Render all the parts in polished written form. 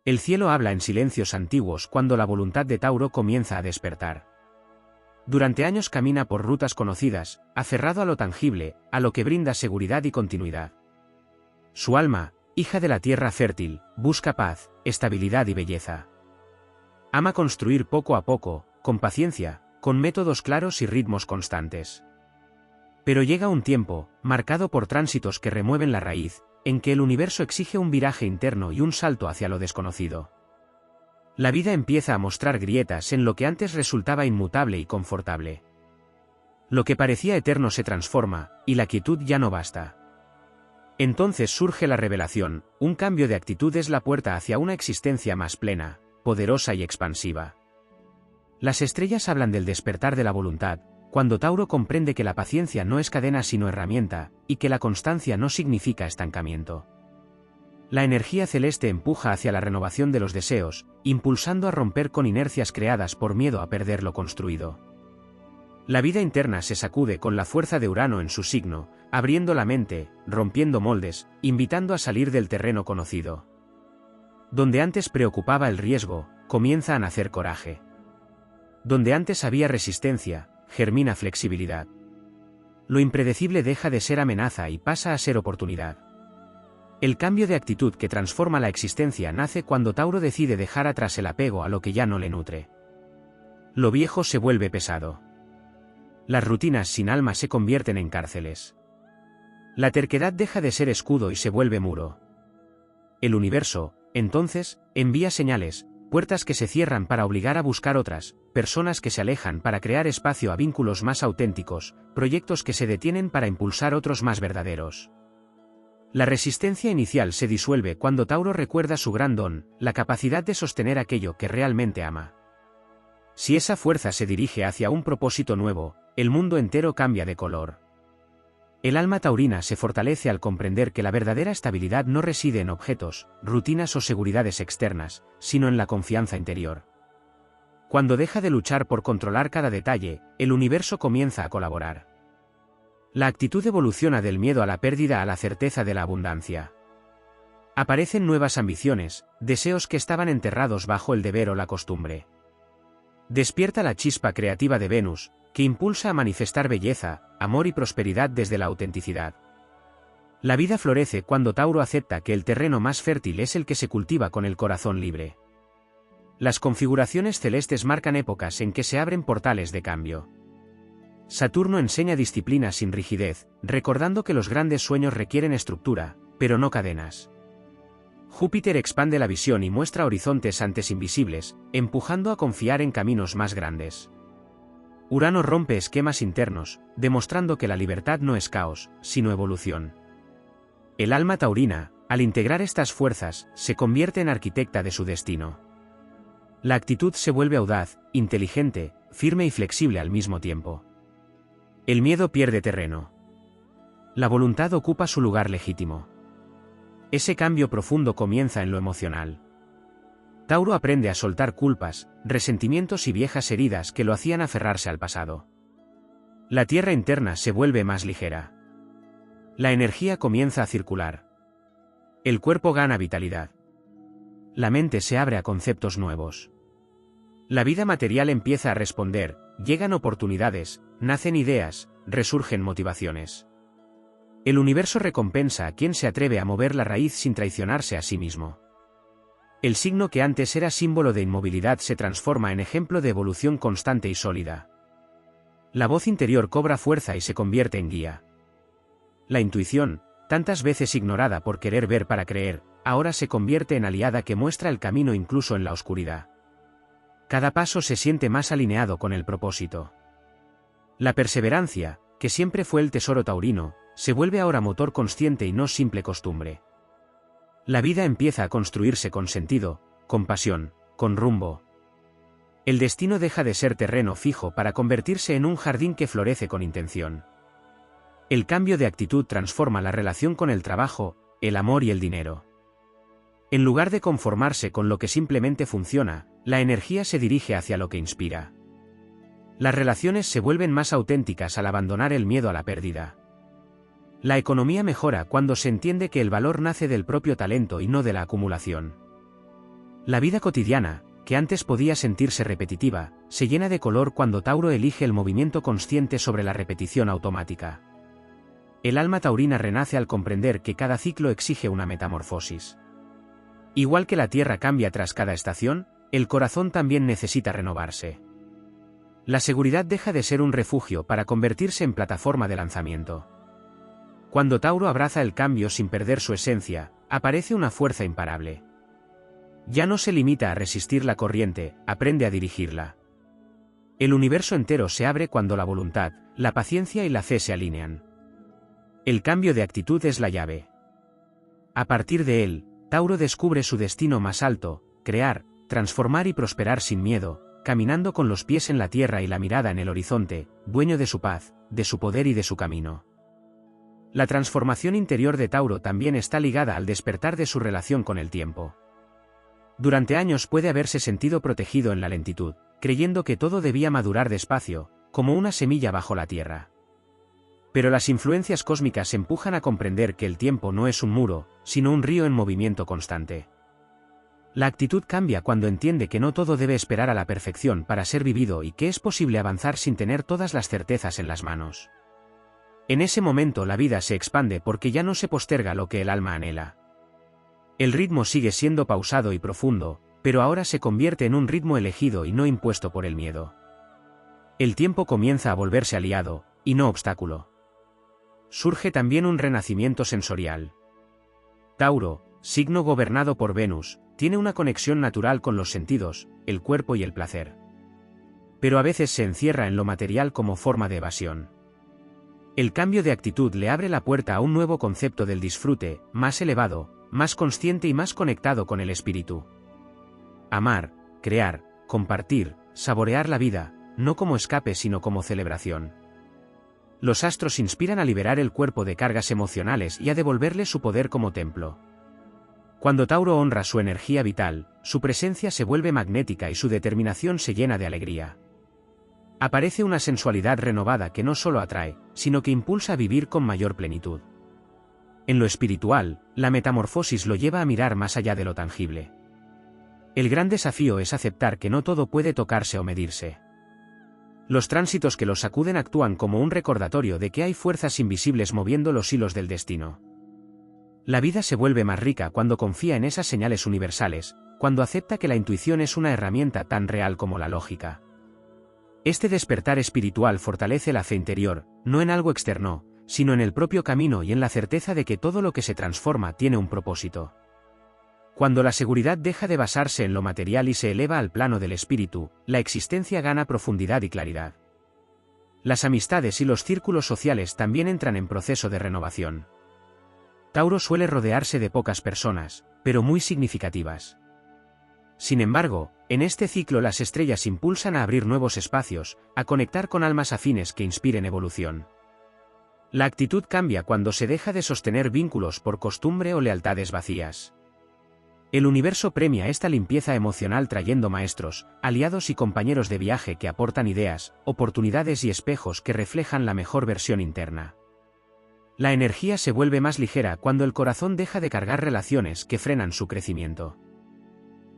El cielo habla en silencios antiguos cuando la voluntad de Tauro comienza a despertar. Durante años camina por rutas conocidas, aferrado a lo tangible, a lo que brinda seguridad y continuidad. Su alma, hija de la tierra fértil, busca paz, estabilidad y belleza. Ama construir poco a poco, con paciencia, con métodos claros y ritmos constantes. Pero llega un tiempo, marcado por tránsitos que remueven la raíz, en que el universo exige un viraje interno y un salto hacia lo desconocido. La vida empieza a mostrar grietas en lo que antes resultaba inmutable y confortable. Lo que parecía eterno se transforma, y la quietud ya no basta. Entonces surge la revelación, un cambio de actitud es la puerta hacia una existencia más plena, poderosa y expansiva. Las estrellas hablan del despertar de la voluntad, cuando Tauro comprende que la paciencia no es cadena sino herramienta, y que la constancia no significa estancamiento. La energía celeste empuja hacia la renovación de los deseos, impulsando a romper con inercias creadas por miedo a perder lo construido. La vida interna se sacude con la fuerza de Urano en su signo, abriendo la mente, rompiendo moldes, invitando a salir del terreno conocido. Donde antes preocupaba el riesgo, comienza a nacer coraje. Donde antes había resistencia, germina flexibilidad. Lo impredecible deja de ser amenaza y pasa a ser oportunidad. El cambio de actitud que transforma la existencia nace cuando Tauro decide dejar atrás el apego a lo que ya no le nutre. Lo viejo se vuelve pesado. Las rutinas sin alma se convierten en cárceles. La terquedad deja de ser escudo y se vuelve muro. El universo, entonces, envía señales, puertas que se cierran para obligar a buscar otras, personas que se alejan para crear espacio a vínculos más auténticos, proyectos que se detienen para impulsar otros más verdaderos. La resistencia inicial se disuelve cuando Tauro recuerda su gran don, la capacidad de sostener aquello que realmente ama. Si esa fuerza se dirige hacia un propósito nuevo, el mundo entero cambia de color. El alma taurina se fortalece al comprender que la verdadera estabilidad no reside en objetos, rutinas o seguridades externas, sino en la confianza interior. Cuando deja de luchar por controlar cada detalle, el universo comienza a colaborar. La actitud evoluciona del miedo a la pérdida a la certeza de la abundancia. Aparecen nuevas ambiciones, deseos que estaban enterrados bajo el deber o la costumbre. Despierta la chispa creativa de Venus, que impulsa a manifestar belleza, amor y prosperidad desde la autenticidad. La vida florece cuando Tauro acepta que el terreno más fértil es el que se cultiva con el corazón libre. Las configuraciones celestes marcan épocas en que se abren portales de cambio. Saturno enseña disciplina sin rigidez, recordando que los grandes sueños requieren estructura, pero no cadenas. Júpiter expande la visión y muestra horizontes antes invisibles, empujando a confiar en caminos más grandes. Urano rompe esquemas internos, demostrando que la libertad no es caos, sino evolución. El alma taurina, al integrar estas fuerzas, se convierte en arquitecta de su destino. La actitud se vuelve audaz, inteligente, firme y flexible al mismo tiempo. El miedo pierde terreno. La voluntad ocupa su lugar legítimo. Ese cambio profundo comienza en lo emocional. Tauro aprende a soltar culpas, resentimientos y viejas heridas que lo hacían aferrarse al pasado. La tierra interna se vuelve más ligera. La energía comienza a circular. El cuerpo gana vitalidad. La mente se abre a conceptos nuevos. La vida material empieza a responder, llegan oportunidades, nacen ideas, resurgen motivaciones. El universo recompensa a quien se atreve a mover la raíz sin traicionarse a sí mismo. El signo que antes era símbolo de inmovilidad se transforma en ejemplo de evolución constante y sólida. La voz interior cobra fuerza y se convierte en guía. La intuición, tantas veces ignorada por querer ver para creer, ahora se convierte en aliada que muestra el camino incluso en la oscuridad. Cada paso se siente más alineado con el propósito. La perseverancia, que siempre fue el tesoro taurino, se vuelve ahora motor consciente y no simple costumbre. La vida empieza a construirse con sentido, con pasión, con rumbo. El destino deja de ser terreno fijo para convertirse en un jardín que florece con intención. El cambio de actitud transforma la relación con el trabajo, el amor y el dinero. En lugar de conformarse con lo que simplemente funciona, la energía se dirige hacia lo que inspira. Las relaciones se vuelven más auténticas al abandonar el miedo a la pérdida. La economía mejora cuando se entiende que el valor nace del propio talento y no de la acumulación. La vida cotidiana, que antes podía sentirse repetitiva, se llena de color cuando Tauro elige el movimiento consciente sobre la repetición automática. El alma taurina renace al comprender que cada ciclo exige una metamorfosis. Igual que la Tierra cambia tras cada estación, el corazón también necesita renovarse. La seguridad deja de ser un refugio para convertirse en plataforma de lanzamiento. Cuando Tauro abraza el cambio sin perder su esencia, aparece una fuerza imparable. Ya no se limita a resistir la corriente, aprende a dirigirla. El universo entero se abre cuando la voluntad, la paciencia y la fe se alinean. El cambio de actitud es la llave. A partir de él, Tauro descubre su destino más alto: crear, transformar y prosperar sin miedo, caminando con los pies en la tierra y la mirada en el horizonte, dueño de su paz, de su poder y de su camino. La transformación interior de Tauro también está ligada al despertar de su relación con el tiempo. Durante años puede haberse sentido protegido en la lentitud, creyendo que todo debía madurar despacio, como una semilla bajo la tierra. Pero las influencias cósmicas empujan a comprender que el tiempo no es un muro, sino un río en movimiento constante. La actitud cambia cuando entiende que no todo debe esperar a la perfección para ser vivido y que es posible avanzar sin tener todas las certezas en las manos. En ese momento la vida se expande porque ya no se posterga lo que el alma anhela. El ritmo sigue siendo pausado y profundo, pero ahora se convierte en un ritmo elegido y no impuesto por el miedo. El tiempo comienza a volverse aliado, y no obstáculo. Surge también un renacimiento sensorial. Tauro, signo gobernado por Venus, tiene una conexión natural con los sentidos, el cuerpo y el placer. Pero a veces se encierra en lo material como forma de evasión. El cambio de actitud le abre la puerta a un nuevo concepto del disfrute, más elevado, más consciente y más conectado con el espíritu. Amar, crear, compartir, saborear la vida, no como escape sino como celebración. Los astros inspiran a liberar el cuerpo de cargas emocionales y a devolverle su poder como templo. Cuando Tauro honra su energía vital, su presencia se vuelve magnética y su determinación se llena de alegría. Aparece una sensualidad renovada que no solo atrae, sino que impulsa a vivir con mayor plenitud. En lo espiritual, la metamorfosis lo lleva a mirar más allá de lo tangible. El gran desafío es aceptar que no todo puede tocarse o medirse. Los tránsitos que lo sacuden actúan como un recordatorio de que hay fuerzas invisibles moviendo los hilos del destino. La vida se vuelve más rica cuando confía en esas señales universales, cuando acepta que la intuición es una herramienta tan real como la lógica. Este despertar espiritual fortalece la fe interior, no en algo externo, sino en el propio camino y en la certeza de que todo lo que se transforma tiene un propósito. Cuando la seguridad deja de basarse en lo material y se eleva al plano del espíritu, la existencia gana profundidad y claridad. Las amistades y los círculos sociales también entran en proceso de renovación. Tauro suele rodearse de pocas personas, pero muy significativas. Sin embargo, en este ciclo las estrellas impulsan a abrir nuevos espacios, a conectar con almas afines que inspiren evolución. La actitud cambia cuando se deja de sostener vínculos por costumbre o lealtades vacías. El universo premia esta limpieza emocional trayendo maestros, aliados y compañeros de viaje que aportan ideas, oportunidades y espejos que reflejan la mejor versión interna. La energía se vuelve más ligera cuando el corazón deja de cargar relaciones que frenan su crecimiento.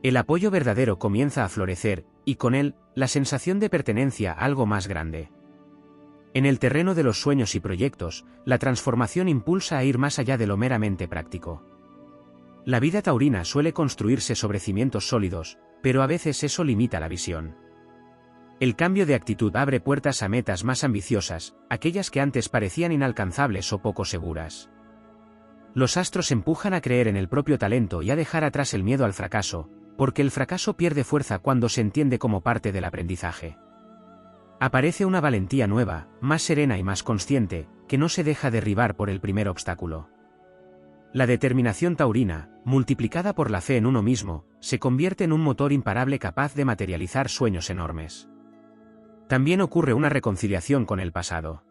El apoyo verdadero comienza a florecer, y con él, la sensación de pertenencia a algo más grande. En el terreno de los sueños y proyectos, la transformación impulsa a ir más allá de lo meramente práctico. La vida taurina suele construirse sobre cimientos sólidos, pero a veces eso limita la visión. El cambio de actitud abre puertas a metas más ambiciosas, aquellas que antes parecían inalcanzables o poco seguras. Los astros empujan a creer en el propio talento y a dejar atrás el miedo al fracaso, porque el fracaso pierde fuerza cuando se entiende como parte del aprendizaje. Aparece una valentía nueva, más serena y más consciente, que no se deja derribar por el primer obstáculo. La determinación taurina, multiplicada por la fe en uno mismo, se convierte en un motor imparable capaz de materializar sueños enormes. También ocurre una reconciliación con el pasado.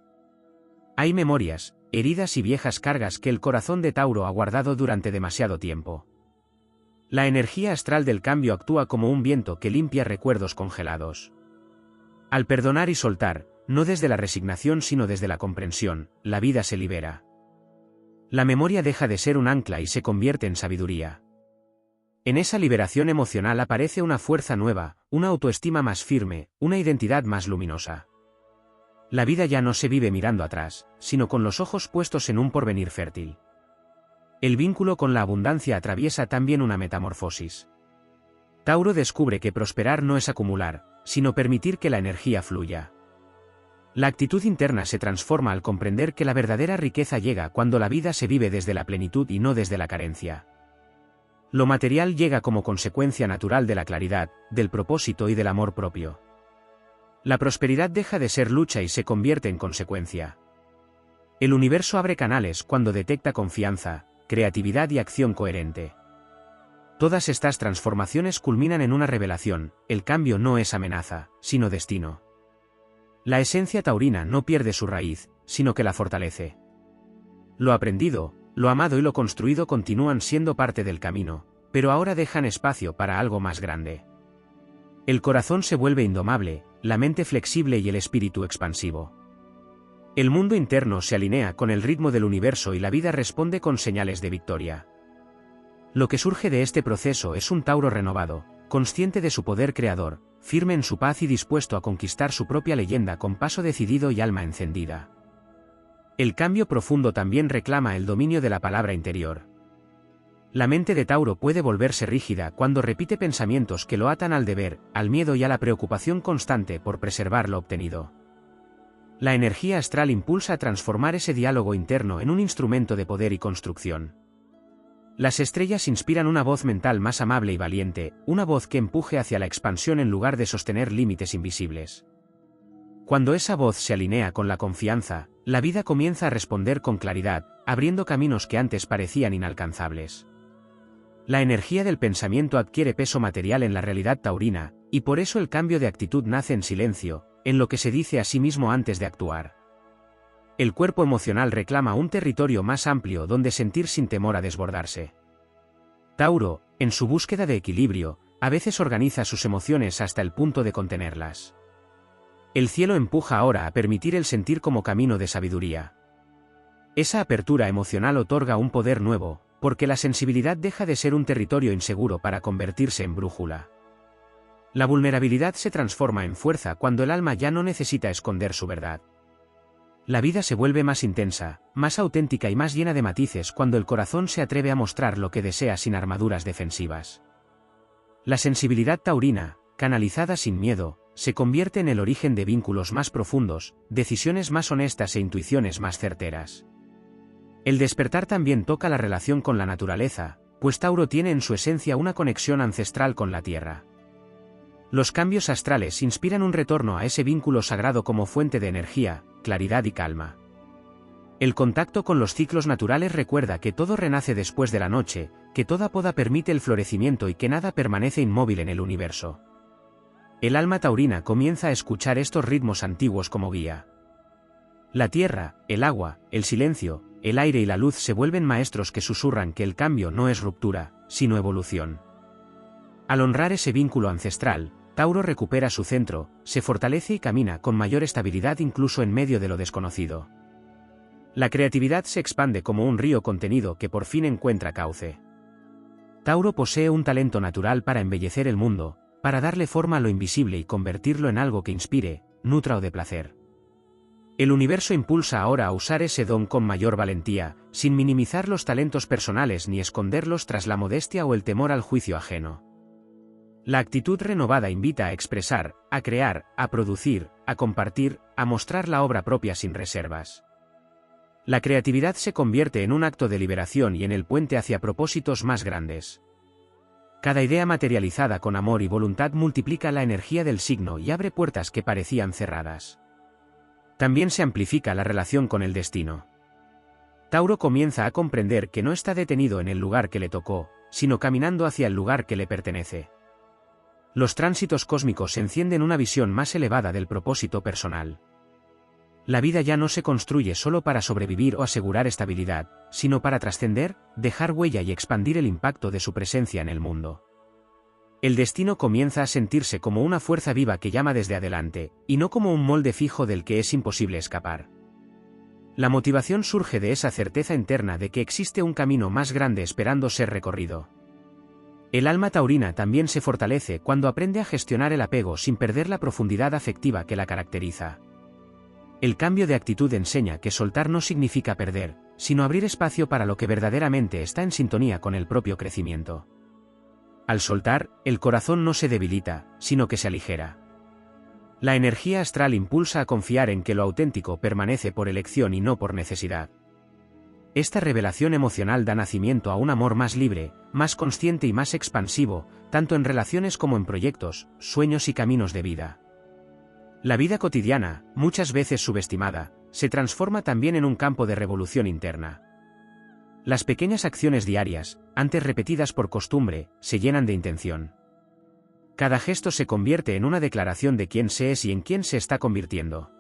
Hay memorias, heridas y viejas cargas que el corazón de Tauro ha guardado durante demasiado tiempo. La energía astral del cambio actúa como un viento que limpia recuerdos congelados. Al perdonar y soltar, no desde la resignación sino desde la comprensión, la vida se libera. La memoria deja de ser un ancla y se convierte en sabiduría. En esa liberación emocional aparece una fuerza nueva, una autoestima más firme, una identidad más luminosa. La vida ya no se vive mirando atrás, sino con los ojos puestos en un porvenir fértil. El vínculo con la abundancia atraviesa también una metamorfosis. Tauro descubre que prosperar no es acumular, sino permitir que la energía fluya. La actitud interna se transforma al comprender que la verdadera riqueza llega cuando la vida se vive desde la plenitud y no desde la carencia. Lo material llega como consecuencia natural de la claridad, del propósito y del amor propio. La prosperidad deja de ser lucha y se convierte en consecuencia. El universo abre canales cuando detecta confianza, creatividad y acción coherente. Todas estas transformaciones culminan en una revelación: el cambio no es amenaza, sino destino. La esencia taurina no pierde su raíz, sino que la fortalece. Lo aprendido, lo amado y lo construido continúan siendo parte del camino, pero ahora dejan espacio para algo más grande. El corazón se vuelve indomable, la mente flexible y el espíritu expansivo. El mundo interno se alinea con el ritmo del universo y la vida responde con señales de victoria. Lo que surge de este proceso es un Tauro renovado, consciente de su poder creador, firme en su paz y dispuesto a conquistar su propia leyenda con paso decidido y alma encendida. El cambio profundo también reclama el dominio de la palabra interior. La mente de Tauro puede volverse rígida cuando repite pensamientos que lo atan al deber, al miedo y a la preocupación constante por preservar lo obtenido. La energía astral impulsa a transformar ese diálogo interno en un instrumento de poder y construcción. Las estrellas inspiran una voz mental más amable y valiente, una voz que empuje hacia la expansión en lugar de sostener límites invisibles. Cuando esa voz se alinea con la confianza, la vida comienza a responder con claridad, abriendo caminos que antes parecían inalcanzables. La energía del pensamiento adquiere peso material en la realidad taurina, y por eso el cambio de actitud nace en silencio, en lo que se dice a sí mismo antes de actuar. El cuerpo emocional reclama un territorio más amplio donde sentir sin temor a desbordarse. Tauro, en su búsqueda de equilibrio, a veces organiza sus emociones hasta el punto de contenerlas. El cielo empuja ahora a permitir el sentir como camino de sabiduría. Esa apertura emocional otorga un poder nuevo, porque la sensibilidad deja de ser un territorio inseguro para convertirse en brújula. La vulnerabilidad se transforma en fuerza cuando el alma ya no necesita esconder su verdad. La vida se vuelve más intensa, más auténtica y más llena de matices cuando el corazón se atreve a mostrar lo que desea sin armaduras defensivas. La sensibilidad taurina, canalizada sin miedo, se convierte en el origen de vínculos más profundos, decisiones más honestas e intuiciones más certeras. El despertar también toca la relación con la naturaleza, pues Tauro tiene en su esencia una conexión ancestral con la tierra. Los cambios astrales inspiran un retorno a ese vínculo sagrado como fuente de energía, claridad y calma. El contacto con los ciclos naturales recuerda que todo renace después de la noche, que toda poda permite el florecimiento y que nada permanece inmóvil en el universo. El alma taurina comienza a escuchar estos ritmos antiguos como guía. La tierra, el agua, el silencio, el aire y la luz se vuelven maestros que susurran que el cambio no es ruptura, sino evolución. Al honrar ese vínculo ancestral, Tauro recupera su centro, se fortalece y camina con mayor estabilidad incluso en medio de lo desconocido. La creatividad se expande como un río contenido que por fin encuentra cauce. Tauro posee un talento natural para embellecer el mundo, para darle forma a lo invisible y convertirlo en algo que inspire, nutra o dé placer. El universo impulsa ahora a usar ese don con mayor valentía, sin minimizar los talentos personales ni esconderlos tras la modestia o el temor al juicio ajeno. La actitud renovada invita a expresar, a crear, a producir, a compartir, a mostrar la obra propia sin reservas. La creatividad se convierte en un acto de liberación y en el puente hacia propósitos más grandes. Cada idea materializada con amor y voluntad multiplica la energía del signo y abre puertas que parecían cerradas. También se amplifica la relación con el destino. Tauro comienza a comprender que no está detenido en el lugar que le tocó, sino caminando hacia el lugar que le pertenece. Los tránsitos cósmicos encienden una visión más elevada del propósito personal. La vida ya no se construye solo para sobrevivir o asegurar estabilidad, sino para trascender, dejar huella y expandir el impacto de su presencia en el mundo. El destino comienza a sentirse como una fuerza viva que llama desde adelante, y no como un molde fijo del que es imposible escapar. La motivación surge de esa certeza interna de que existe un camino más grande esperando ser recorrido. El alma taurina también se fortalece cuando aprende a gestionar el apego sin perder la profundidad afectiva que la caracteriza. El cambio de actitud enseña que soltar no significa perder, sino abrir espacio para lo que verdaderamente está en sintonía con el propio crecimiento. Al soltar, el corazón no se debilita, sino que se aligera. La energía astral impulsa a confiar en que lo auténtico permanece por elección y no por necesidad. Esta revelación emocional da nacimiento a un amor más libre, más consciente y más expansivo, tanto en relaciones como en proyectos, sueños y caminos de vida. La vida cotidiana, muchas veces subestimada, se transforma también en un campo de revolución interna. Las pequeñas acciones diarias, antes repetidas por costumbre, se llenan de intención. Cada gesto se convierte en una declaración de quién se es y en quién se está convirtiendo.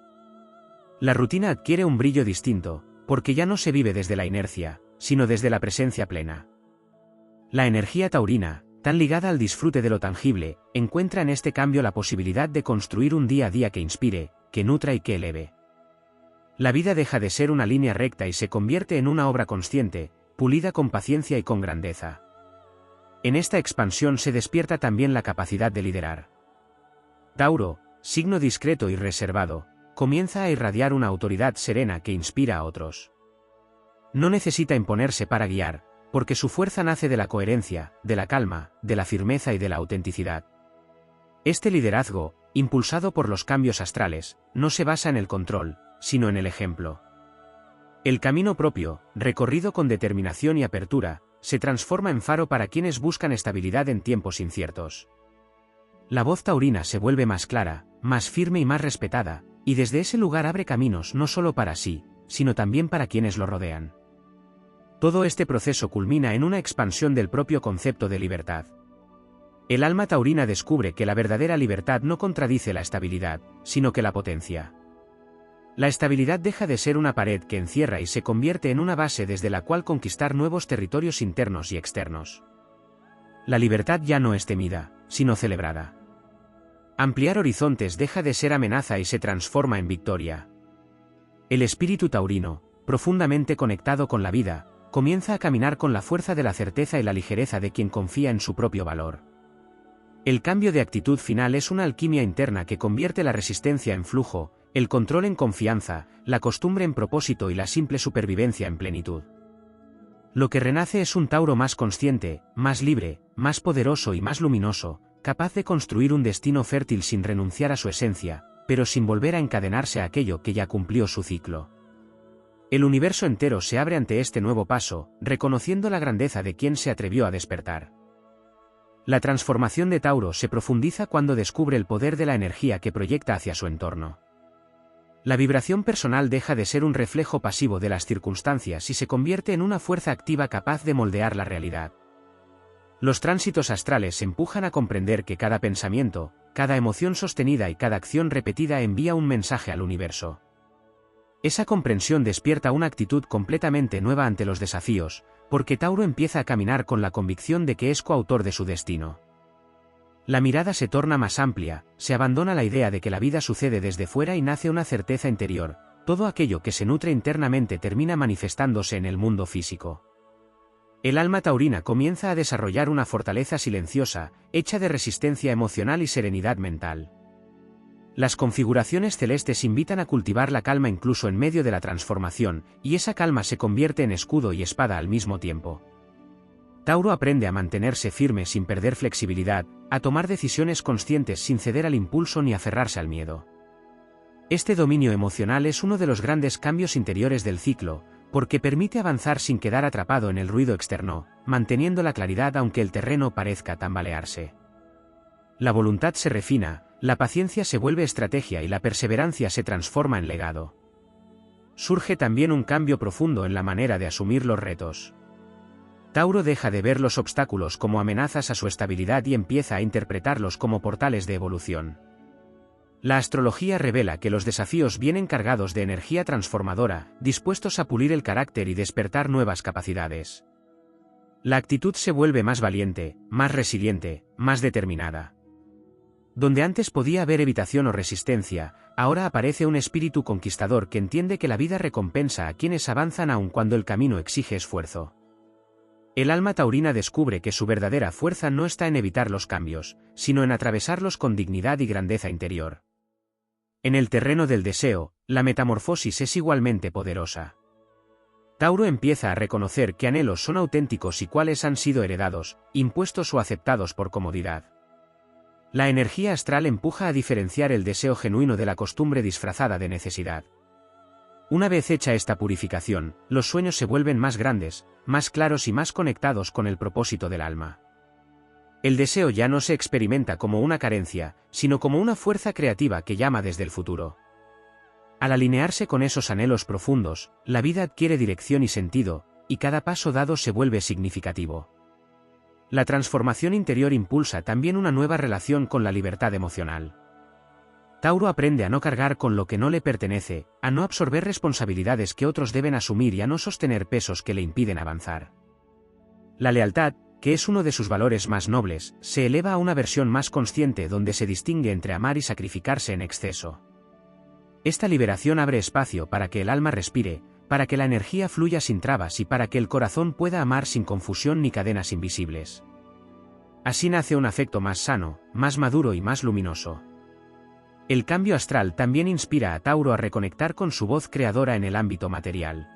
La rutina adquiere un brillo distinto, porque ya no se vive desde la inercia, sino desde la presencia plena. La energía taurina, tan ligada al disfrute de lo tangible, encuentra en este cambio la posibilidad de construir un día a día que inspire, que nutra y que eleve. La vida deja de ser una línea recta y se convierte en una obra consciente, pulida con paciencia y con grandeza. En esta expansión se despierta también la capacidad de liderar. Tauro, signo discreto y reservado, comienza a irradiar una autoridad serena que inspira a otros. No necesita imponerse para guiar, porque su fuerza nace de la coherencia, de la calma, de la firmeza y de la autenticidad. Este liderazgo, impulsado por los cambios astrales, no se basa en el control, sino en el ejemplo. El camino propio, recorrido con determinación y apertura, se transforma en faro para quienes buscan estabilidad en tiempos inciertos. La voz taurina se vuelve más clara, más firme y más respetada, y desde ese lugar abre caminos no solo para sí, sino también para quienes lo rodean. Todo este proceso culmina en una expansión del propio concepto de libertad. El alma taurina descubre que la verdadera libertad no contradice la estabilidad, sino que la potencia. La estabilidad deja de ser una pared que encierra y se convierte en una base desde la cual conquistar nuevos territorios internos y externos. La libertad ya no es temida, sino celebrada. Ampliar horizontes deja de ser amenaza y se transforma en victoria. El espíritu taurino, profundamente conectado con la vida, comienza a caminar con la fuerza de la certeza y la ligereza de quien confía en su propio valor. El cambio de actitud final es una alquimia interna que convierte la resistencia en flujo, el control en confianza, la costumbre en propósito y la simple supervivencia en plenitud. Lo que renace es un Tauro más consciente, más libre, más poderoso y más luminoso, capaz de construir un destino fértil sin renunciar a su esencia, pero sin volver a encadenarse a aquello que ya cumplió su ciclo. El universo entero se abre ante este nuevo paso, reconociendo la grandeza de quien se atrevió a despertar. La transformación de Tauro se profundiza cuando descubre el poder de la energía que proyecta hacia su entorno. La vibración personal deja de ser un reflejo pasivo de las circunstancias y se convierte en una fuerza activa capaz de moldear la realidad. Los tránsitos astrales empujan a comprender que cada pensamiento, cada emoción sostenida y cada acción repetida envía un mensaje al universo. Esa comprensión despierta una actitud completamente nueva ante los desafíos, porque Tauro empieza a caminar con la convicción de que es coautor de su destino. La mirada se torna más amplia, se abandona la idea de que la vida sucede desde fuera y nace una certeza interior, todo aquello que se nutre internamente termina manifestándose en el mundo físico. El alma taurina comienza a desarrollar una fortaleza silenciosa, hecha de resistencia emocional y serenidad mental. Las configuraciones celestes invitan a cultivar la calma incluso en medio de la transformación, y esa calma se convierte en escudo y espada al mismo tiempo. Tauro aprende a mantenerse firme sin perder flexibilidad, a tomar decisiones conscientes sin ceder al impulso ni aferrarse al miedo. Este dominio emocional es uno de los grandes cambios interiores del ciclo, porque permite avanzar sin quedar atrapado en el ruido externo, manteniendo la claridad aunque el terreno parezca tambalearse. La voluntad se refina, la paciencia se vuelve estrategia y la perseverancia se transforma en legado. Surge también un cambio profundo en la manera de asumir los retos. Tauro deja de ver los obstáculos como amenazas a su estabilidad y empieza a interpretarlos como portales de evolución. La astrología revela que los desafíos vienen cargados de energía transformadora, dispuestos a pulir el carácter y despertar nuevas capacidades. La actitud se vuelve más valiente, más resiliente, más determinada. Donde antes podía haber evitación o resistencia, ahora aparece un espíritu conquistador que entiende que la vida recompensa a quienes avanzan aun cuando el camino exige esfuerzo. El alma taurina descubre que su verdadera fuerza no está en evitar los cambios, sino en atravesarlos con dignidad y grandeza interior. En el terreno del deseo, la metamorfosis es igualmente poderosa. Tauro empieza a reconocer qué anhelos son auténticos y cuáles han sido heredados, impuestos o aceptados por comodidad. La energía astral empuja a diferenciar el deseo genuino de la costumbre disfrazada de necesidad. Una vez hecha esta purificación, los sueños se vuelven más grandes, más claros y más conectados con el propósito del alma. El deseo ya no se experimenta como una carencia, sino como una fuerza creativa que llama desde el futuro. Al alinearse con esos anhelos profundos, la vida adquiere dirección y sentido, y cada paso dado se vuelve significativo. La transformación interior impulsa también una nueva relación con la libertad emocional. Tauro aprende a no cargar con lo que no le pertenece, a no absorber responsabilidades que otros deben asumir y a no sostener pesos que le impiden avanzar. La lealtad, que es uno de sus valores más nobles, se eleva a una versión más consciente donde se distingue entre amar y sacrificarse en exceso. Esta liberación abre espacio para que el alma respire, para que la energía fluya sin trabas y para que el corazón pueda amar sin confusión ni cadenas invisibles. Así nace un afecto más sano, más maduro y más luminoso. El cambio astral también inspira a Tauro a reconectar con su voz creadora en el ámbito material.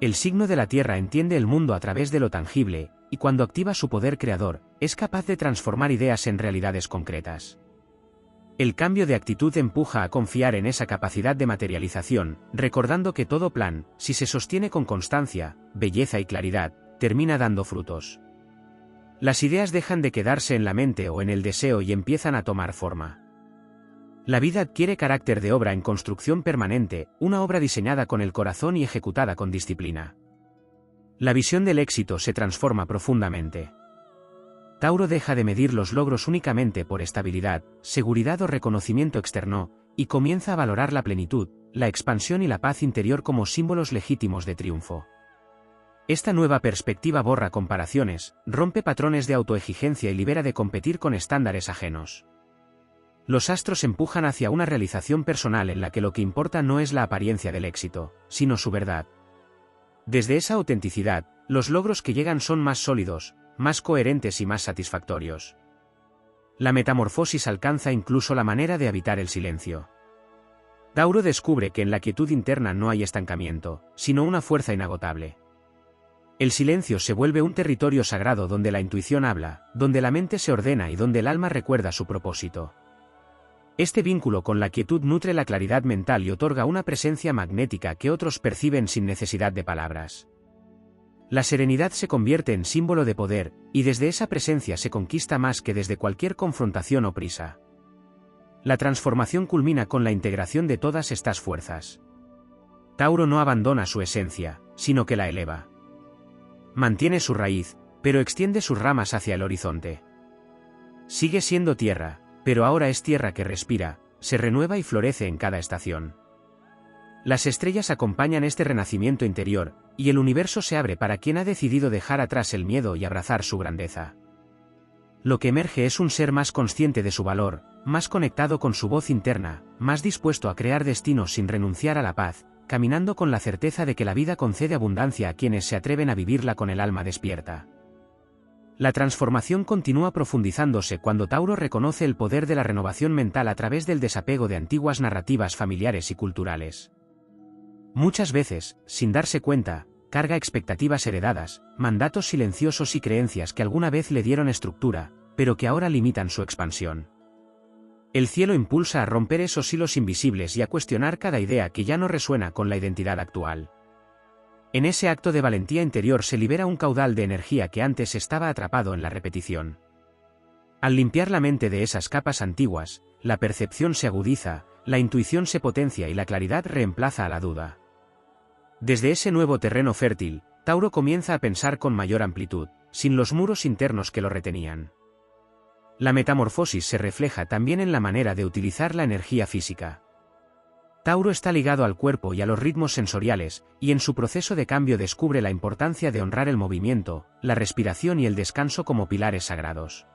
El signo de la Tierra entiende el mundo a través de lo tangible, y cuando activa su poder creador, es capaz de transformar ideas en realidades concretas. El cambio de actitud empuja a confiar en esa capacidad de materialización, recordando que todo plan, si se sostiene con constancia, belleza y claridad, termina dando frutos. Las ideas dejan de quedarse en la mente o en el deseo y empiezan a tomar forma. La vida adquiere carácter de obra en construcción permanente, una obra diseñada con el corazón y ejecutada con disciplina. La visión del éxito se transforma profundamente. Tauro deja de medir los logros únicamente por estabilidad, seguridad o reconocimiento externo, y comienza a valorar la plenitud, la expansión y la paz interior como símbolos legítimos de triunfo. Esta nueva perspectiva borra comparaciones, rompe patrones de autoexigencia y libera de competir con estándares ajenos. Los astros empujan hacia una realización personal en la que lo que importa no es la apariencia del éxito, sino su verdad. Desde esa autenticidad, los logros que llegan son más sólidos, más coherentes y más satisfactorios. La metamorfosis alcanza incluso la manera de habitar el silencio. Tauro descubre que en la quietud interna no hay estancamiento, sino una fuerza inagotable. El silencio se vuelve un territorio sagrado donde la intuición habla, donde la mente se ordena y donde el alma recuerda su propósito. Este vínculo con la quietud nutre la claridad mental y otorga una presencia magnética que otros perciben sin necesidad de palabras. La serenidad se convierte en símbolo de poder, y desde esa presencia se conquista más que desde cualquier confrontación o prisa. La transformación culmina con la integración de todas estas fuerzas. Tauro no abandona su esencia, sino que la eleva. Mantiene su raíz, pero extiende sus ramas hacia el horizonte. Sigue siendo tierra, pero ahora es tierra que respira, se renueva y florece en cada estación. Las estrellas acompañan este renacimiento interior, y el universo se abre para quien ha decidido dejar atrás el miedo y abrazar su grandeza. Lo que emerge es un ser más consciente de su valor, más conectado con su voz interna, más dispuesto a crear destinos sin renunciar a la paz, caminando con la certeza de que la vida concede abundancia a quienes se atreven a vivirla con el alma despierta. La transformación continúa profundizándose cuando Tauro reconoce el poder de la renovación mental a través del desapego de antiguas narrativas familiares y culturales. Muchas veces, sin darse cuenta, carga expectativas heredadas, mandatos silenciosos y creencias que alguna vez le dieron estructura, pero que ahora limitan su expansión. El cielo impulsa a romper esos hilos invisibles y a cuestionar cada idea que ya no resuena con la identidad actual. En ese acto de valentía interior se libera un caudal de energía que antes estaba atrapado en la repetición. Al limpiar la mente de esas capas antiguas, la percepción se agudiza, la intuición se potencia y la claridad reemplaza a la duda. Desde ese nuevo terreno fértil, Tauro comienza a pensar con mayor amplitud, sin los muros internos que lo retenían. La metamorfosis se refleja también en la manera de utilizar la energía física. Tauro está ligado al cuerpo y a los ritmos sensoriales, y en su proceso de cambio descubre la importancia de honrar el movimiento, la respiración y el descanso como pilares sagrados.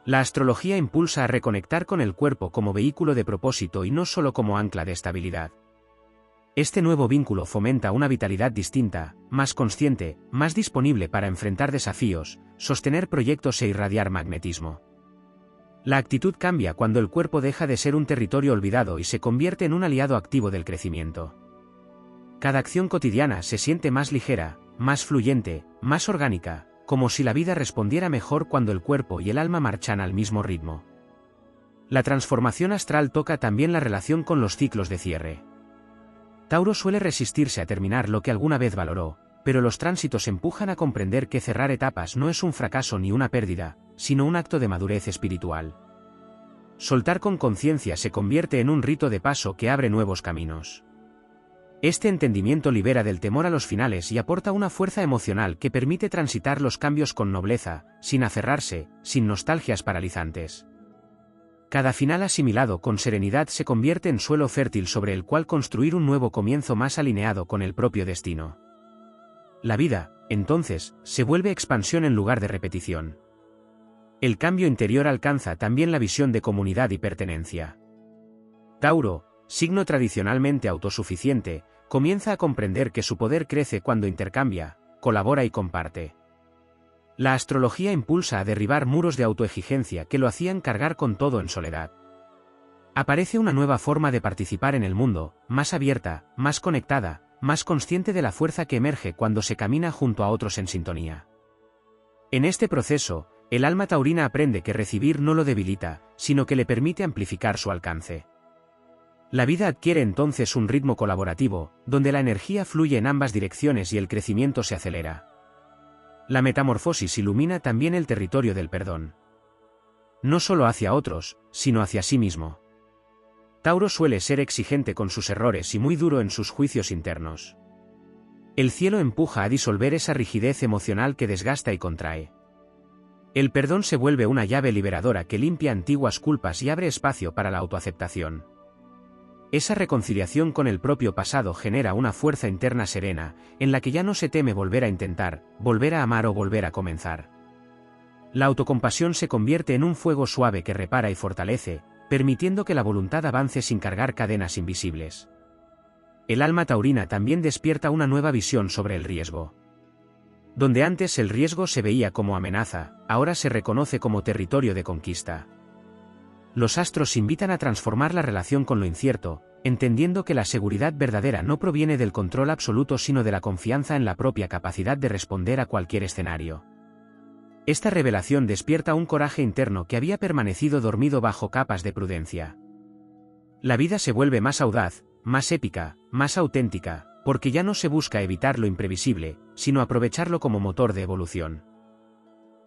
La astrología impulsa a reconectar con el cuerpo como vehículo de propósito y no solo como ancla de estabilidad. Este nuevo vínculo fomenta una vitalidad distinta, más consciente, más disponible para enfrentar desafíos, sostener proyectos e irradiar magnetismo. La actitud cambia cuando el cuerpo deja de ser un territorio olvidado y se convierte en un aliado activo del crecimiento. Cada acción cotidiana se siente más ligera, más fluyente, más orgánica, como si la vida respondiera mejor cuando el cuerpo y el alma marchan al mismo ritmo. La transformación astral toca también la relación con los ciclos de cierre. Tauro suele resistirse a terminar lo que alguna vez valoró, pero los tránsitos empujan a comprender que cerrar etapas no es un fracaso ni una pérdida, sino un acto de madurez espiritual. Soltar con conciencia se convierte en un rito de paso que abre nuevos caminos. Este entendimiento libera del temor a los finales y aporta una fuerza emocional que permite transitar los cambios con nobleza, sin aferrarse, sin nostalgias paralizantes. Cada final asimilado con serenidad se convierte en suelo fértil sobre el cual construir un nuevo comienzo más alineado con el propio destino. La vida, entonces, se vuelve expansión en lugar de repetición. El cambio interior alcanza también la visión de comunidad y pertenencia. Tauro, signo tradicionalmente autosuficiente, comienza a comprender que su poder crece cuando intercambia, colabora y comparte. La astrología impulsa a derribar muros de autoexigencia que lo hacían cargar con todo en soledad. Aparece una nueva forma de participar en el mundo, más abierta, más conectada, más consciente de la fuerza que emerge cuando se camina junto a otros en sintonía. En este proceso, el alma taurina aprende que recibir no lo debilita, sino que le permite amplificar su alcance. La vida adquiere entonces un ritmo colaborativo, donde la energía fluye en ambas direcciones y el crecimiento se acelera. La metamorfosis ilumina también el territorio del perdón. No solo hacia otros, sino hacia sí mismo. Tauro suele ser exigente con sus errores y muy duro en sus juicios internos. El cielo empuja a disolver esa rigidez emocional que desgasta y contrae. El perdón se vuelve una llave liberadora que limpia antiguas culpas y abre espacio para la autoaceptación. Esa reconciliación con el propio pasado genera una fuerza interna serena, en la que ya no se teme volver a intentar, volver a amar o volver a comenzar. La autocompasión se convierte en un fuego suave que repara y fortalece, permitiendo que la voluntad avance sin cargar cadenas invisibles. El alma taurina también despierta una nueva visión sobre el riesgo. Donde antes el riesgo se veía como amenaza, ahora se reconoce como territorio de conquista. Los astros invitan a transformar la relación con lo incierto, entendiendo que la seguridad verdadera no proviene del control absoluto sino de la confianza en la propia capacidad de responder a cualquier escenario. Esta revelación despierta un coraje interno que había permanecido dormido bajo capas de prudencia. La vida se vuelve más audaz, más épica, más auténtica, porque ya no se busca evitar lo imprevisible, sino aprovecharlo como motor de evolución.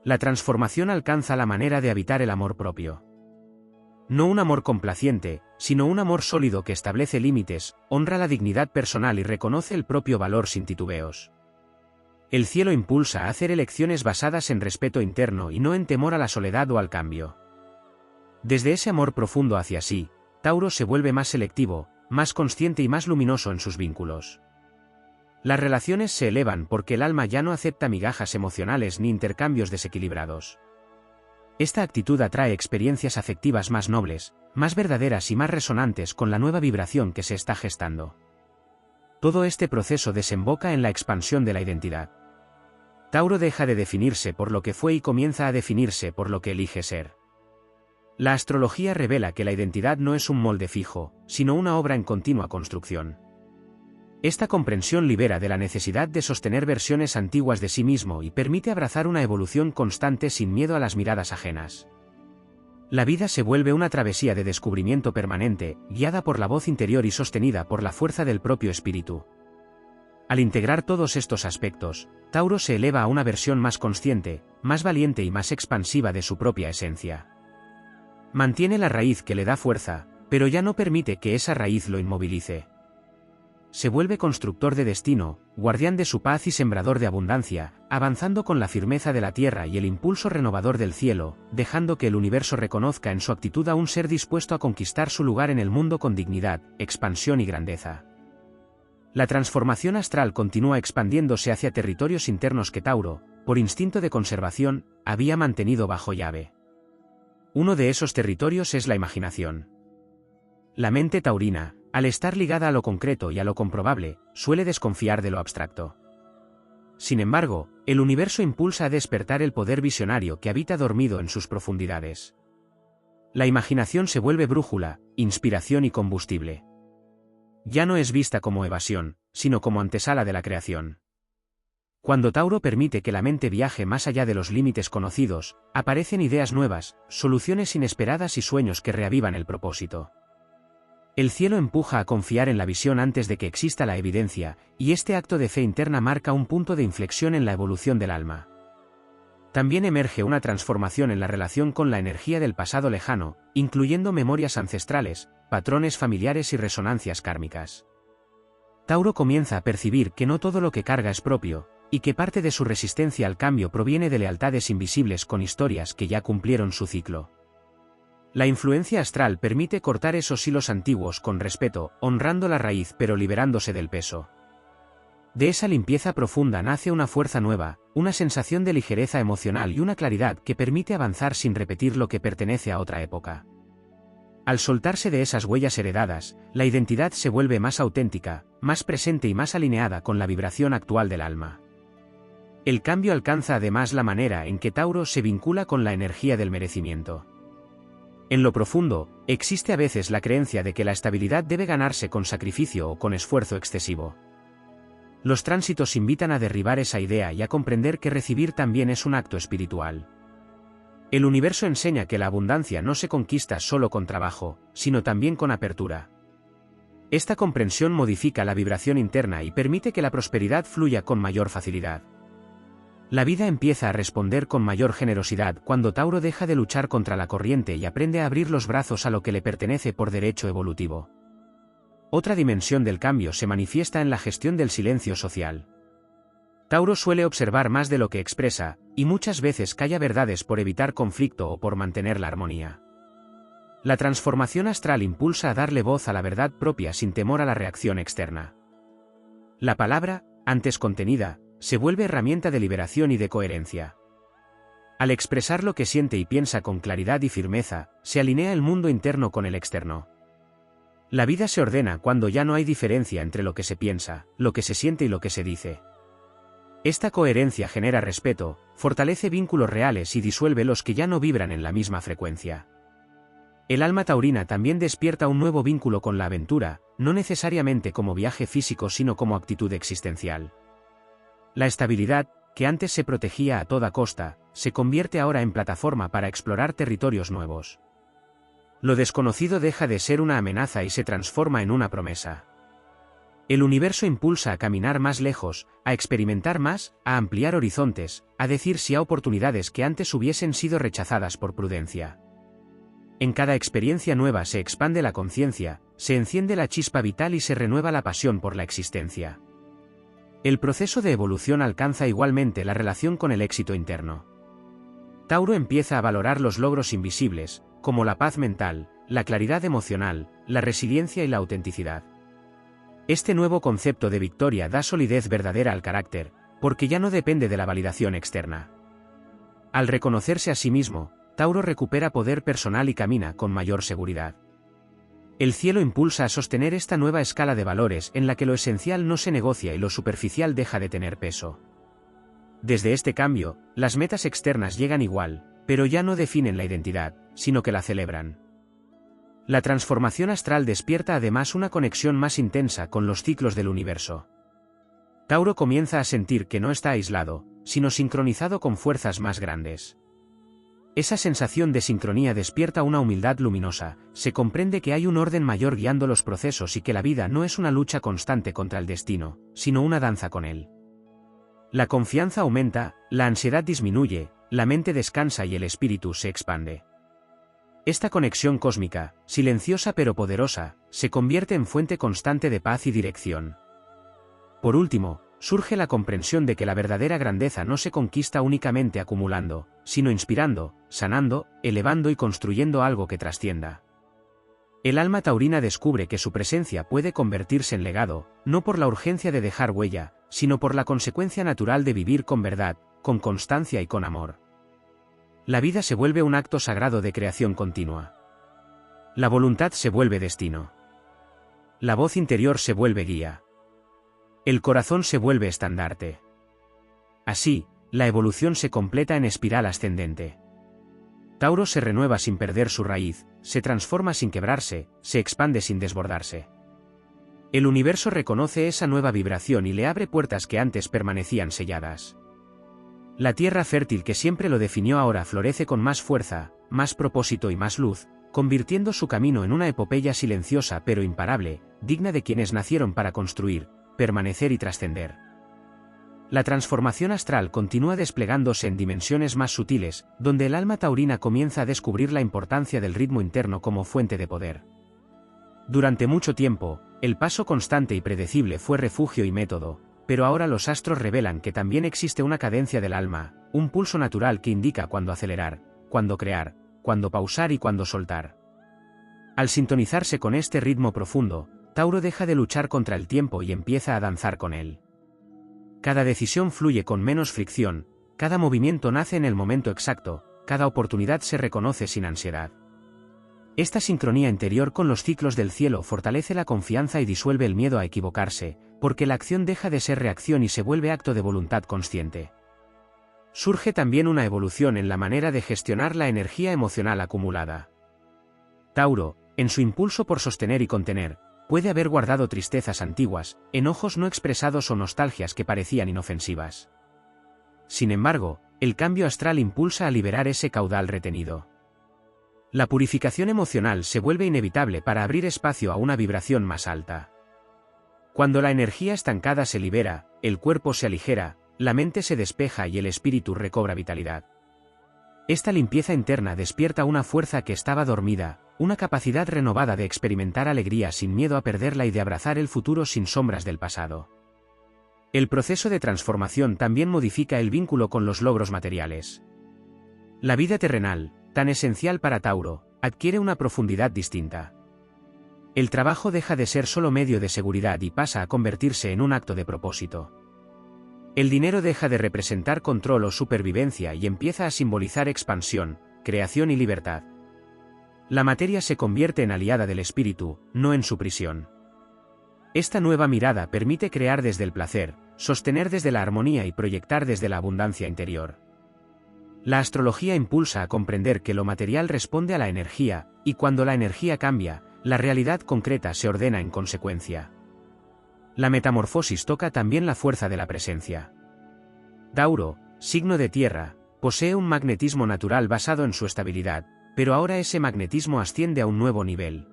La transformación alcanza la manera de habitar el amor propio. No un amor complaciente, sino un amor sólido que establece límites, honra la dignidad personal y reconoce el propio valor sin titubeos. El cielo impulsa a hacer elecciones basadas en respeto interno y no en temor a la soledad o al cambio. Desde ese amor profundo hacia sí, Tauro se vuelve más selectivo, más consciente y más luminoso en sus vínculos. Las relaciones se elevan porque el alma ya no acepta migajas emocionales ni intercambios desequilibrados. Esta actitud atrae experiencias afectivas más nobles, más verdaderas y más resonantes con la nueva vibración que se está gestando. Todo este proceso desemboca en la expansión de la identidad. Tauro deja de definirse por lo que fue y comienza a definirse por lo que elige ser. La astrología revela que la identidad no es un molde fijo, sino una obra en continua construcción. Esta comprensión libera de la necesidad de sostener versiones antiguas de sí mismo y permite abrazar una evolución constante sin miedo a las miradas ajenas. La vida se vuelve una travesía de descubrimiento permanente, guiada por la voz interior y sostenida por la fuerza del propio espíritu. Al integrar todos estos aspectos, Tauro se eleva a una versión más consciente, más valiente y más expansiva de su propia esencia. Mantiene la raíz que le da fuerza, pero ya no permite que esa raíz lo inmovilice. Se vuelve constructor de destino, guardián de su paz y sembrador de abundancia, avanzando con la firmeza de la tierra y el impulso renovador del cielo, dejando que el universo reconozca en su actitud a un ser dispuesto a conquistar su lugar en el mundo con dignidad, expansión y grandeza. La transformación astral continúa expandiéndose hacia territorios internos que Tauro, por instinto de conservación, había mantenido bajo llave. Uno de esos territorios es la imaginación. La mente taurina, al estar ligada a lo concreto y a lo comprobable, suele desconfiar de lo abstracto. Sin embargo, el universo impulsa a despertar el poder visionario que habita dormido en sus profundidades. La imaginación se vuelve brújula, inspiración y combustible. Ya no es vista como evasión, sino como antesala de la creación. Cuando Tauro permite que la mente viaje más allá de los límites conocidos, aparecen ideas nuevas, soluciones inesperadas y sueños que reavivan el propósito. El cielo empuja a confiar en la visión antes de que exista la evidencia, y este acto de fe interna marca un punto de inflexión en la evolución del alma. También emerge una transformación en la relación con la energía del pasado lejano, incluyendo memorias ancestrales, patrones familiares y resonancias kármicas. Tauro comienza a percibir que no todo lo que carga es propio, y que parte de su resistencia al cambio proviene de lealtades invisibles con historias que ya cumplieron su ciclo. La influencia astral permite cortar esos hilos antiguos con respeto, honrando la raíz pero liberándose del peso. De esa limpieza profunda nace una fuerza nueva, una sensación de ligereza emocional y una claridad que permite avanzar sin repetir lo que pertenece a otra época. Al soltarse de esas huellas heredadas, la identidad se vuelve más auténtica, más presente y más alineada con la vibración actual del alma. El cambio alcanza además la manera en que Tauro se vincula con la energía del merecimiento. En lo profundo, existe a veces la creencia de que la estabilidad debe ganarse con sacrificio o con esfuerzo excesivo. Los tránsitos invitan a derribar esa idea y a comprender que recibir también es un acto espiritual. El universo enseña que la abundancia no se conquista solo con trabajo, sino también con apertura. Esta comprensión modifica la vibración interna y permite que la prosperidad fluya con mayor facilidad. La vida empieza a responder con mayor generosidad cuando Tauro deja de luchar contra la corriente y aprende a abrir los brazos a lo que le pertenece por derecho evolutivo. Otra dimensión del cambio se manifiesta en la gestión del silencio social. Tauro suele observar más de lo que expresa, y muchas veces calla verdades por evitar conflicto o por mantener la armonía. La transformación astral impulsa a darle voz a la verdad propia sin temor a la reacción externa. La palabra, antes contenida, se vuelve herramienta de liberación y de coherencia. Al expresar lo que siente y piensa con claridad y firmeza, se alinea el mundo interno con el externo. La vida se ordena cuando ya no hay diferencia entre lo que se piensa, lo que se siente y lo que se dice. Esta coherencia genera respeto, fortalece vínculos reales y disuelve los que ya no vibran en la misma frecuencia. El alma taurina también despierta un nuevo vínculo con la aventura, no necesariamente como viaje físico sino como actitud existencial. La estabilidad, que antes se protegía a toda costa, se convierte ahora en plataforma para explorar territorios nuevos. Lo desconocido deja de ser una amenaza y se transforma en una promesa. El universo impulsa a caminar más lejos, a experimentar más, a ampliar horizontes, a decir sí a oportunidades que antes hubiesen sido rechazadas por prudencia. En cada experiencia nueva se expande la conciencia, se enciende la chispa vital y se renueva la pasión por la existencia. El proceso de evolución alcanza igualmente la relación con el éxito interno. Tauro empieza a valorar los logros invisibles, como la paz mental, la claridad emocional, la resiliencia y la autenticidad. Este nuevo concepto de victoria da solidez verdadera al carácter, porque ya no depende de la validación externa. Al reconocerse a sí mismo, Tauro recupera poder personal y camina con mayor seguridad. El cielo impulsa a sostener esta nueva escala de valores en la que lo esencial no se negocia y lo superficial deja de tener peso. Desde este cambio, las metas externas llegan igual, pero ya no definen la identidad, sino que la celebran. La transformación astral despierta además una conexión más intensa con los ciclos del universo. Tauro comienza a sentir que no está aislado, sino sincronizado con fuerzas más grandes. Esa sensación de sincronía despierta una humildad luminosa, se comprende que hay un orden mayor guiando los procesos y que la vida no es una lucha constante contra el destino, sino una danza con él. La confianza aumenta, la ansiedad disminuye, la mente descansa y el espíritu se expande. Esta conexión cósmica, silenciosa pero poderosa, se convierte en fuente constante de paz y dirección. Por último, surge la comprensión de que la verdadera grandeza no se conquista únicamente acumulando, sino inspirando, sanando, elevando y construyendo algo que trascienda. El alma taurina descubre que su presencia puede convertirse en legado, no por la urgencia de dejar huella, sino por la consecuencia natural de vivir con verdad, con constancia y con amor. La vida se vuelve un acto sagrado de creación continua. La voluntad se vuelve destino. La voz interior se vuelve guía. El corazón se vuelve estandarte. Así, la evolución se completa en espiral ascendente. Tauro se renueva sin perder su raíz, se transforma sin quebrarse, se expande sin desbordarse. El universo reconoce esa nueva vibración y le abre puertas que antes permanecían selladas. La tierra fértil que siempre lo definió ahora florece con más fuerza, más propósito y más luz, convirtiendo su camino en una epopeya silenciosa pero imparable, digna de quienes nacieron para construir, permanecer y trascender. La transformación astral continúa desplegándose en dimensiones más sutiles, donde el alma taurina comienza a descubrir la importancia del ritmo interno como fuente de poder. Durante mucho tiempo, el paso constante y predecible fue refugio y método, pero ahora los astros revelan que también existe una cadencia del alma, un pulso natural que indica cuándo acelerar, cuándo crear, cuándo pausar y cuándo soltar. Al sintonizarse con este ritmo profundo, Tauro deja de luchar contra el tiempo y empieza a danzar con él. Cada decisión fluye con menos fricción, cada movimiento nace en el momento exacto, cada oportunidad se reconoce sin ansiedad. Esta sincronía interior con los ciclos del cielo fortalece la confianza y disuelve el miedo a equivocarse, porque la acción deja de ser reacción y se vuelve acto de voluntad consciente. Surge también una evolución en la manera de gestionar la energía emocional acumulada. Tauro, en su impulso por sostener y contener, puede haber guardado tristezas antiguas, enojos no expresados o nostalgias que parecían inofensivas. Sin embargo, el cambio astral impulsa a liberar ese caudal retenido. La purificación emocional se vuelve inevitable para abrir espacio a una vibración más alta. Cuando la energía estancada se libera, el cuerpo se aligera, la mente se despeja y el espíritu recobra vitalidad. Esta limpieza interna despierta una fuerza que estaba dormida, una capacidad renovada de experimentar alegría sin miedo a perderla y de abrazar el futuro sin sombras del pasado. El proceso de transformación también modifica el vínculo con los logros materiales. La vida terrenal, tan esencial para Tauro, adquiere una profundidad distinta. El trabajo deja de ser solo medio de seguridad y pasa a convertirse en un acto de propósito. El dinero deja de representar control o supervivencia y empieza a simbolizar expansión, creación y libertad. La materia se convierte en aliada del espíritu, no en su prisión. Esta nueva mirada permite crear desde el placer, sostener desde la armonía y proyectar desde la abundancia interior. La astrología impulsa a comprender que lo material responde a la energía, y cuando la energía cambia, la realidad concreta se ordena en consecuencia. La metamorfosis toca también la fuerza de la presencia. Tauro, signo de tierra, posee un magnetismo natural basado en su estabilidad, pero ahora ese magnetismo asciende a un nuevo nivel.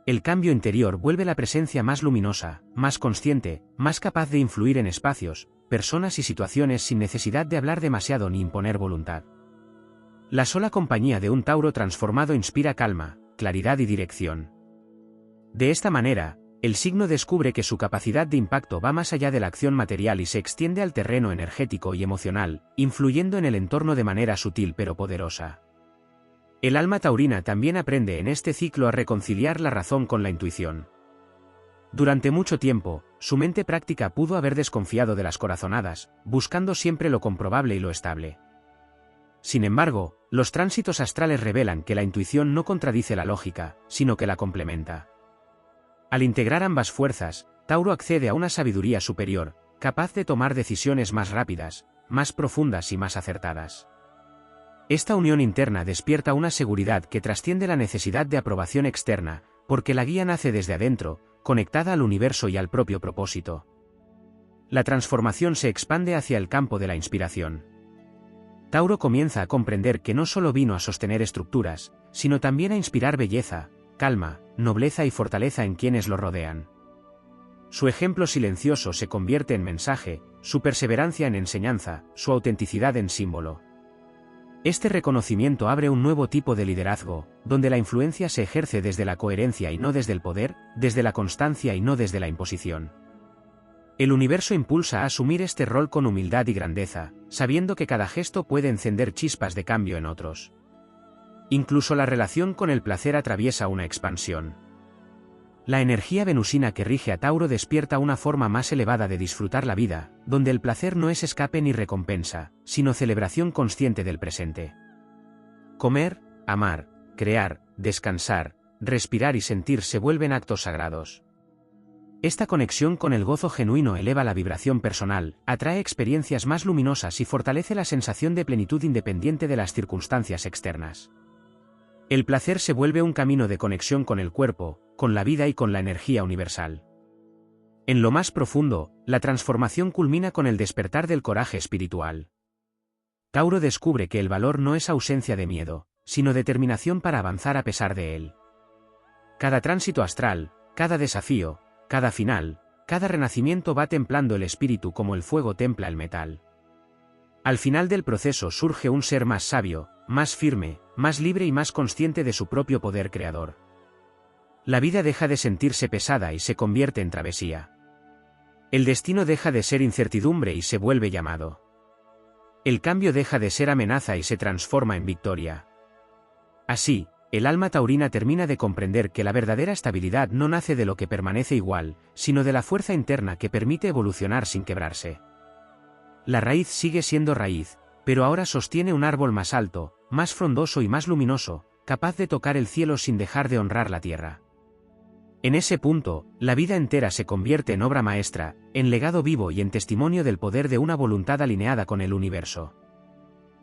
El cambio interior vuelve la presencia más luminosa, más consciente, más capaz de influir en espacios, personas y situaciones sin necesidad de hablar demasiado ni imponer voluntad. La sola compañía de un Tauro transformado inspira calma, claridad y dirección. De esta manera, el signo descubre que su capacidad de impacto va más allá de la acción material y se extiende al terreno energético y emocional, influyendo en el entorno de manera sutil pero poderosa. El alma taurina también aprende en este ciclo a reconciliar la razón con la intuición. Durante mucho tiempo, su mente práctica pudo haber desconfiado de las corazonadas, buscando siempre lo comprobable y lo estable. Sin embargo, los tránsitos astrales revelan que la intuición no contradice la lógica, sino que la complementa. Al integrar ambas fuerzas, Tauro accede a una sabiduría superior, capaz de tomar decisiones más rápidas, más profundas y más acertadas. Esta unión interna despierta una seguridad que trasciende la necesidad de aprobación externa, porque la guía nace desde adentro, conectada al universo y al propio propósito. La transformación se expande hacia el campo de la inspiración. Tauro comienza a comprender que no solo vino a sostener estructuras, sino también a inspirar belleza, calma, nobleza y fortaleza en quienes lo rodean. Su ejemplo silencioso se convierte en mensaje, su perseverancia en enseñanza, su autenticidad en símbolo. Este reconocimiento abre un nuevo tipo de liderazgo, donde la influencia se ejerce desde la coherencia y no desde el poder, desde la constancia y no desde la imposición. El universo impulsa a asumir este rol con humildad y grandeza, sabiendo que cada gesto puede encender chispas de cambio en otros. Incluso la relación con el placer atraviesa una expansión. La energía venusina que rige a Tauro despierta una forma más elevada de disfrutar la vida, donde el placer no es escape ni recompensa, sino celebración consciente del presente. Comer, amar, crear, descansar, respirar y sentir se vuelven actos sagrados. Esta conexión con el gozo genuino eleva la vibración personal, atrae experiencias más luminosas y fortalece la sensación de plenitud independiente de las circunstancias externas. El placer se vuelve un camino de conexión con el cuerpo, con la vida y con la energía universal. En lo más profundo, la transformación culmina con el despertar del coraje espiritual. Tauro descubre que el valor no es ausencia de miedo, sino determinación para avanzar a pesar de él. Cada tránsito astral, cada desafío, cada final, cada renacimiento va templando el espíritu como el fuego templa el metal. Al final del proceso surge un ser más sabio, más firme, más libre y más consciente de su propio poder creador. La vida deja de sentirse pesada y se convierte en travesía. El destino deja de ser incertidumbre y se vuelve llamado. El cambio deja de ser amenaza y se transforma en victoria. Así, el alma taurina termina de comprender que la verdadera estabilidad no nace de lo que permanece igual, sino de la fuerza interna que permite evolucionar sin quebrarse. La raíz sigue siendo raíz, pero ahora sostiene un árbol más alto, más frondoso y más luminoso, capaz de tocar el cielo sin dejar de honrar la tierra. En ese punto, la vida entera se convierte en obra maestra, en legado vivo y en testimonio del poder de una voluntad alineada con el universo.